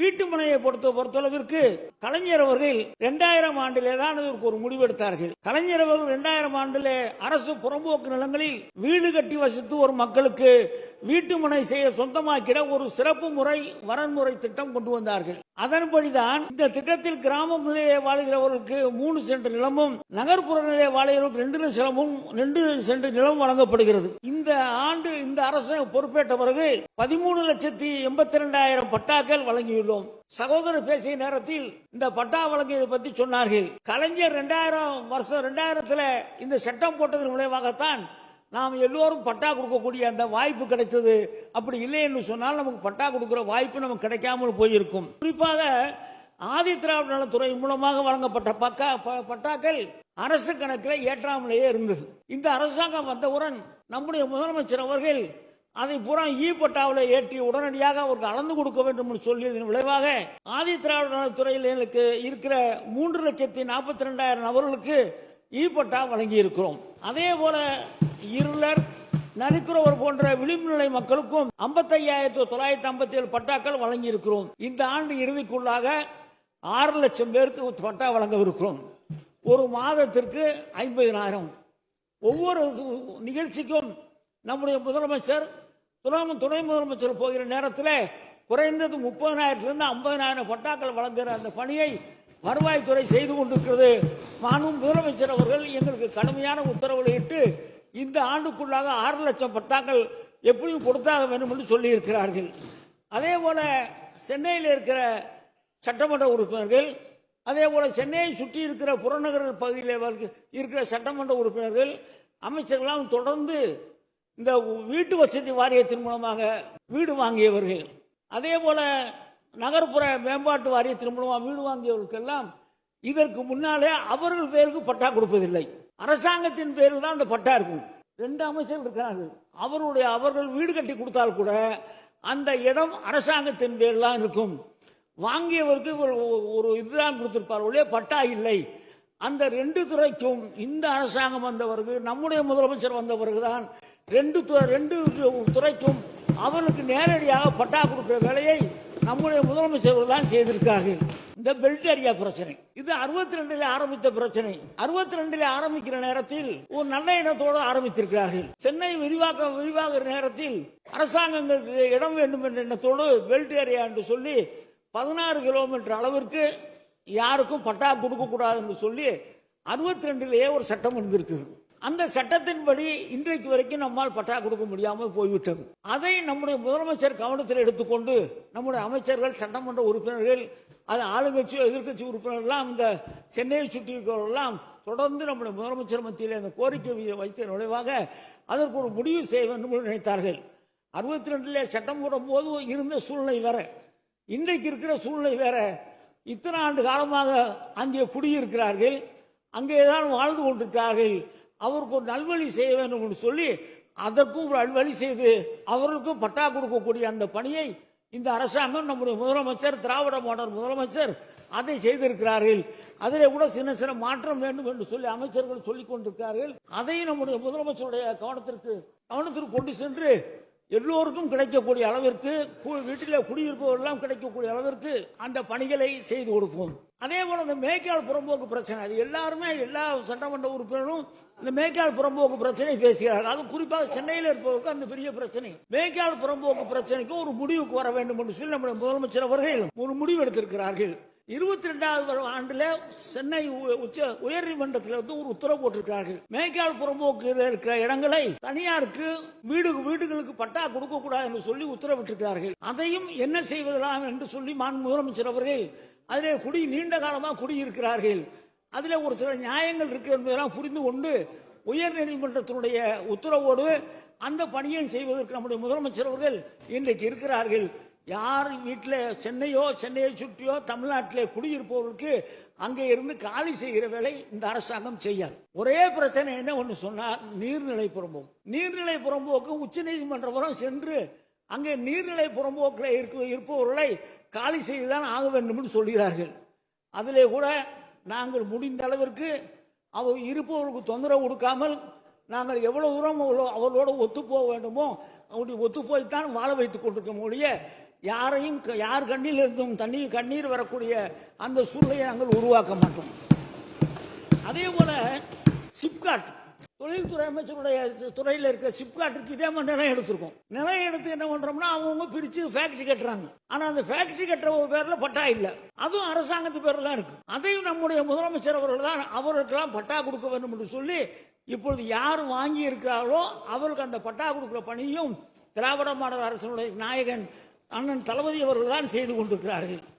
வீட்டு மனையை பொறுத்தளவிற்கு கலைஞர் அவர்கள் 2000 ஆண்டிலே தான் இதற்கு ஒரு முடிவெடுத்தார்கள். கலைஞர் அவர்கள் 2000 ஆண்டிலே அரசு புறம்போக்கு நிலங்களில் வீடு கட்டி வசித்து ஒரு மக்களுக்கு வீட்டு மனை செய்ய சொந்தமாக்கிட ஒரு சிறப்பு முறை வரன்முறை திட்டம் கொண்டு வந்தார்கள். அதன்படிதான் இந்த திட்டத்தில் கிராமங்களிலே வாழ்கிறவர்களுக்கு 3 சென்ட் நிலமும் நகர்ப்புறங்களிலே வாழ்கிறவர்களுக்கு 2 சென்ட் நிலம் வழங்கப்படுகிறது. இந்த ஆண்டு இந்த அரசு பொறுப்பேற்ற பிறகு 13,82,000 பட்டாக்கள் வழங்கியுள்ளோம். சகோதரர் பேசிய நேரத்தில் இந்த பட்டா வழங்கியதை பற்றி சொன்னார்கள். கலைஞர் 2000 இந்த சட்டம் போட்டதன் விளைவாகத்தான் நாம் எல்லோரும் பட்டா கொடுக்கக்கூடிய அந்த வாய்ப்பு கிடைத்தது. அப்படி இல்லை என்று சொன்னால் நமக்கு பட்டா கொடுக்கிற வாய்ப்பு நமக்கு கிடைக்காமல் போயிருக்கும். குறிப்பாக ஆதி திராவிட நலத்துறை மூலமாக வழங்கப்பட்ட பட்டாக்கள் அரசு கணக்கில் ஏற்றாமலேயே இருந்தது. இந்த அரசாங்கம் வந்தவுடன் நம்முடைய முதலமைச்சர் அவர்கள் அதை பூரா பட்டாவில் ஏற்றி உடனடியாக அவருக்கு அளந்து கொடுக்க வேண்டும் என்று சொல்லியதன் விளைவாக ஆதி திராவிட நலத்துறையில் எனக்கு இருக்கிற 3,42,000 நபர்களுக்கு பட்டா வழங்கி இருக்கிறோம். அதே போல இருளர் நரிக்குறவர் போன்ற விளிம்பு நிலை மக்களுக்கும் 55,957 பட்டாக்கள் வழங்கி இருக்கிறோம். இந்த ஆண்டு இறுதிக்குள்ளாக 6 லட்சம் பேருக்கு பட்டா வழங்கவிருக்கிறோம். ஒரு மாதத்திற்கு 50,000. ஒவ்வொரு நிகழ்ச்சிக்கும் நம்முடைய முதலமைச்சர் துணை முதலமைச்சர் போகிற நேரத்தில் குறைந்தது 30,000 50,000 பட்டாக்கள் வழங்குகிற அந்த பணியை வருவாய்த்துறை செய்து கொண்டிருக்கிறது. மாண்புமிகு முதலமைச்சர் அவர்கள் எங்களுக்கு கடுமையான உத்தரவுகளை இட்டு இந்த ஆண்டுக்குள்ளாக 6 லட்சம் பட்டாக்கள் எப்படியும் கொடுத்தாக வேண்டும் என்று சொல்லி இருக்கிறார்கள். அதே போல சென்னையில் இருக்கிற சட்டமன்ற உறுப்பினர்கள், அதே போல சென்னையை சுற்றி இருக்கிற புறநகர் பகுதியில் இருக்கிற சட்டமன்ற உறுப்பினர்கள், அமைச்சர்களாம் தொடர்ந்து இந்த வீட்டு வசதி வாரியத்தின் மூலமாக வீடு வாங்கியவர்கள், அதே போல நகர்ப்புற மேம்பாட்டு வாரியத்தின் மூலமாக வீடு வாங்கியவர்களுக்கெல்லாம் இதற்கு முன்னாலே அவர்கள் பேருக்கு பட்டா கொடுப்பதில்லை. அரசாங்கத்தின் பேரில் தான் அந்த பட்டா இருக்கும். 2 அமைச்சர்கள் இருக்கிறார்கள். அவர்கள் வீடு கட்டி கொடுத்தால் கூட அந்த இடம் அரசாங்கத்தின் பேரில் தான் இருக்கும். வாங்கியவருக்கு ஒரு இதுதான் கொடுத்திருப்பார், ஒரே பட்டா இல்லை. அந்த 2 துறைக்கும் இந்த அரசாங்கம் வந்த பிறகு, நம்முடைய முதலமைச்சர் வந்த பிறகுதான் 2 துறைக்கும் அவர்களுக்கு நேரடியாக பட்டா கொடுக்கிற வேலையை நம்முடைய முதலமைச்சர்கள் தான் செய்திருக்கார்கள். இந்த பெல்ட் ஏரியா பிரச்சனை இது 62 ஆரம்பித்த பிரச்சனை. 62 ஆரம்பிக்கிற நேரத்தில் ஒரு நல்ல எண்ணத்தோடு ஆரம்பித்திருக்கிறார்கள். சென்னை விரிவாக நேரத்தில் அரசாங்கங்களுக்கு இடம் வேண்டும் என்ற எண்ணத்தோடு பெல்ட் ஏரியா என்று சொல்லி 16 கிலோமீட்டர் அளவிற்கு யாருக்கும் பட்டா கொடுக்க கூடாது என்று சொல்லி 62 ஒரு சட்டம் இருந்திருக்குது. அந்த சட்டத்தின்படி இன்றைக்கு வரைக்கும் நம்மால் பட்டா கொடுக்க முடியாமல் போய்விட்டது. அதை நம்முடைய முதலமைச்சர் கவனத்தில் எடுத்துக்கொண்டு நம்முடைய அமைச்சர்கள், சட்டமன்ற உறுப்பினர்கள், அது ஆளுங்கட்சி எதிர்கட்சி உறுப்பினர்கள் இந்த சென்னையை சுற்றி இருக்கிறவர்களெல்லாம் தொடர்ந்து நம்முடைய முதலமைச்சர் மத்தியில் அந்த கோரிக்கை வைத்த விளைவாக அதற்கு ஒரு முடிவு செய்ய வேண்டும் என்று நினைத்தார்கள். 62 சட்டம் போடும் போது இருந்த சூழ்நிலை வேற, இன்றைக்கு இருக்கிற சூழ்நிலை வேற. இத்தனை ஆண்டு காலமாக அங்கே குடியிருக்கிறார்கள், அங்கேதான் வாழ்ந்து கொண்டிருக்கிறார்கள். அவருக்கு ஒரு நல்வழி செய்ய வேண்டும் என்று சொல்லி அதற்கும் ஒரு நல்வழி செய்து அவர்களுக்கும் பட்டா கொடுக்கக்கூடிய அந்த பணியை இந்த அரசாங்கம், நம்முடைய முதலமைச்சர், திராவிட மாடல் முதலமைச்சர் அதை செய்திருக்கிறார்கள். அதிலே கூட சின்ன மாற்றம் வேண்டும் என்று சொல்லி அமைச்சர்கள் சொல்லிக் கொண்டிருக்கிறார்கள். அதை நம்முடைய முதலமைச்சருடைய கவனத்திற்கு கொண்டு சென்று எல்லோருக்கும் கிடைக்கக்கூடிய அளவிற்கு, வீட்டில் குடியிருப்பவர்களெல்லாம் கிடைக்கக்கூடிய அளவிற்கு அந்த பணிகளை செய்து கொடுப்போம். அதே போல இந்த மேய்க்கால் புறம்போக்கு பிரச்சனை, அது எல்லாருமே எல்லா சட்டமன்ற உறுப்பினரும் இந்த மேய்க்கால் புறம்போக்கு பிரச்சனை பேசுகிறார்கள். அது குறிப்பாக சென்னையில் இருப்பவருக்கு அந்த பெரிய பிரச்சனை. மேய்க்கால் புறம்போக்கு பிரச்சனைக்கு ஒரு முடிவுக்கு வர வேண்டும் என்று சொல்லி நம்முடைய முதலமைச்சர் அவர்கள் ஒரு முடிவு எடுத்திருக்கிறார்கள். 22வது ஆண்டுல சென்னை உயர்நீதிமன்றத்தில் ஒரு உத்தரவு போட்டிருக்கிறார்கள். மேய்க்கால் புறம்போக்கு இருக்கிற இடங்களை தனியாருக்கு வீடுகளுக்கு பட்டா கொடுக்க கூடாது என்று சொல்லி உத்தரவிட்டிருக்கிறார்கள். அதையும் என்ன செய்வதெல்லாம் என்று சொல்லி முதலமைச்சர் அவர்கள் அதிலே நீண்ட காலமாக குடியிருக்கிறார்கள். அதில் ஒரு சில நியாயங்கள் இருக்கு என்பதெல்லாம் புரிந்து கொண்டு உயர் நீதிமன்றத்தினுடைய உத்தரவோடு அந்த பணியை செய்வதற்கு நம்முடைய முதலமைச்சர் அவர்கள் இன்றைக்கு இருக்கிறார்கள். யார் வீட்டில் சென்னையை சுற்றியோ தமிழ்நாட்டிலே குடியிருப்பவர்களுக்கு அங்கே இருந்து காலி செய்கிற வேலை இந்த அரசாங்கம் செய்யாது. ஒரே பிரச்சனை என்ன ஒன்று சொன்னார், நீர்நிலை புறம்போக்கு உச்ச நீதிமன்றம் சென்று அங்கே நீர்நிலை புறம்போக்கில் இருப்பவர்களை காலி செய்துதான் ஆக வேண்டும் என்று சொல்கிறார்கள். அதிலே கூட நாங்கள் முடிந்த அளவிற்கு அவர் இருப்பவர்களுக்கு தொந்தரவு கொடுக்காமல் நாங்கள் எவ்வளவு தூரம் அவர்களோடு ஒத்துப்போக வேண்டுமோ அப்படி ஒத்துப்போய்த்தான் வாழ வைத்துக் கொண்டிருக்க முடிய யார் கண்ணில் இருந்தும் கண்ணீர் வரக்கூடிய அந்த சூழ்நிலையை நாங்கள் உருவாக்க மாட்டோம். அதே போல சிப்காட் தொழில்துறை அமைச்சருடைய துறையில் இருக்க சிப்காட்டுக்கு இதே மாதிரி நிலம் எடுத்திருக்கோம். நிலம் எடுத்து என்ன பண்றோம்னா அவங்க பிரிச்சு ஃபேக்டரி கட்டுறாங்க. ஆனா அந்த ஃபேக்டரி கட்டுற பேர்ல பட்டா இல்ல, அதுவும் அரசாங்கத்து பேர்ல தான் இருக்கு. அதையும் நம்முடைய முதலமைச்சர் அவர்கள் தான் அவர்களுக்கெல்லாம் பட்டா கொடுக்க வேண்டும் என்று சொல்லி இப்பொழுது யார் வாங்கி இருக்கிறார்களோ அவருக்கு அந்த பட்டா கொடுக்கிற பணியும் திராவிட மாடல் அரசினுடைய நாயகன் அண்ணன் தளபதி அவர்கள் தான் செய்து கொண்டிருக்கிறார்கள்.